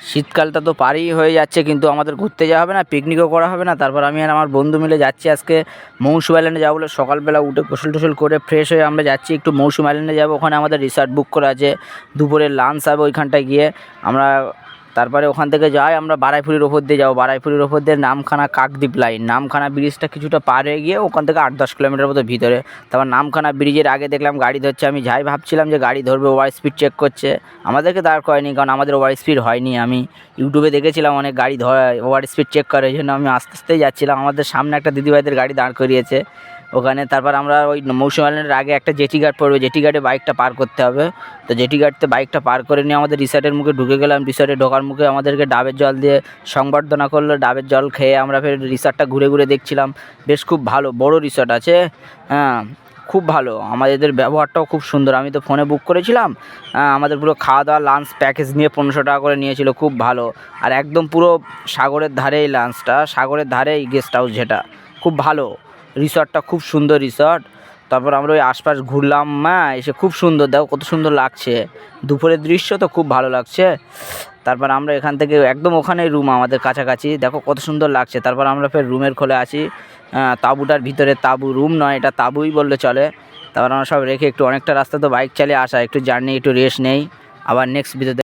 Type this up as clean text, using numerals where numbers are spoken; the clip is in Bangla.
শীতকালটা তো পারই হয়ে যাচ্ছে, কিন্তু আমাদের ঘুরতে যাওয়া হবে না, পিকনিকও করা হবে না। তারপর আমি আর আমার বন্ধু মিলে যাচ্ছি আজকে মৌসুমী আইল্যান্ডে যাবো বলে সকালবেলা উঠে গোসল টোসল করে ফ্রেশ হয়ে আমরা যাচ্ছি একটু মৌসুমী আইল্যান্ডে যাবো। ওখানে আমাদের রিসর্ট বুক করা আছে, দুপুরে লাঞ্চ হবে ওইখানটায় গিয়ে আমরা। তারপরে ওখান থেকে যাই আমরা বারাইপুরির ওপর দিয়ে যাবো, বারাইপুরির ওপর দিয়ে নামখানা কাকদ্বীপ লাইন, নামখানা ব্রিজটা কিছুটা পার হয়ে গিয়ে ওখান থেকে 8-10 কিলোমিটার মতো ভিতরে। তারপর নামখানা ব্রিজের আগে দেখলাম গাড়ি ধরছে, আমি যাই ভাবছিলাম যে গাড়ি ধরবে, ওভার স্পিড চেক করছে, আমাদেরকে দাঁড় করেনি কারণ আমাদের ওভার স্পিড হয়নি। আমি ইউটিউবে দেখেছিলাম অনেক গাড়ি ওভার স্পিড চেক করে, এই জন্য আমি আস্তে আস্তেই যাচ্ছিলাম। আমাদের সামনে একটা দিদিভাইদের গাড়ি দাঁড় করিয়েছে ওখানে। তারপর আমরা ওই মৌসুমী আইল্যান্ডের আগে একটা জেটি ঘাট পড়বে, জেটি ঘাটে বাইকটা পার করতে হবে। তো জেটি ঘাটতে বাইকটা পার করে নিয়ে আমাদের রিসর্টের মুখে ঢুকে গেলাম। রিসর্টে ঢোকার মুখে আমাদেরকে ডাবের জল দিয়ে সংবর্ধনা করলো, ডাবের জল খেয়ে আমরা ফের রিসর্টটা ঘুরে ঘুরে দেখছিলাম। বেশ খুব ভালো বড় রিসর্ট আছে, হ্যাঁ খুব ভালো, আমাদের ব্যবহারটাও খুব সুন্দর। আমি তো ফোনে বুক করেছিলাম, আমাদের পুরো খাওয়া দাওয়া লাঞ্চ প্যাকেজ নিয়ে 1500 টাকা করে নিয়েছিল, খুব ভালো। আর একদম পুরো সাগরের ধারেই লাঞ্চটা, সাগরের ধারেই গেস্ট হাউস, যেটা খুব ভালো রিসর্টটা, খুব সুন্দর রিসর্ট। তারপর আমরা ওই আশপাশ ঘুরলাম, এসে খুব সুন্দর, দেখো কত সুন্দর লাগছে, দুপুরের দৃশ্য তো খুব ভালো লাগছে। তারপর আমরা এখান থেকে একদম ওখানেই রুম আমাদের কাছাকাছি, দেখো কত সুন্দর লাগছে। তারপর আমরা ফের রুমের খোলে আসি, তাঁবুটার ভিতরে, তাঁবু রুম নয় এটা তাঁবুই বললে চলে। তারপর আমরা সব রেখে একটু অনেকটা রাস্তা তো বাইক চালিয়ে আসা, একটু জার্নি, একটু রেস্ট নেই, আবার নেক্সট ভিডিওতে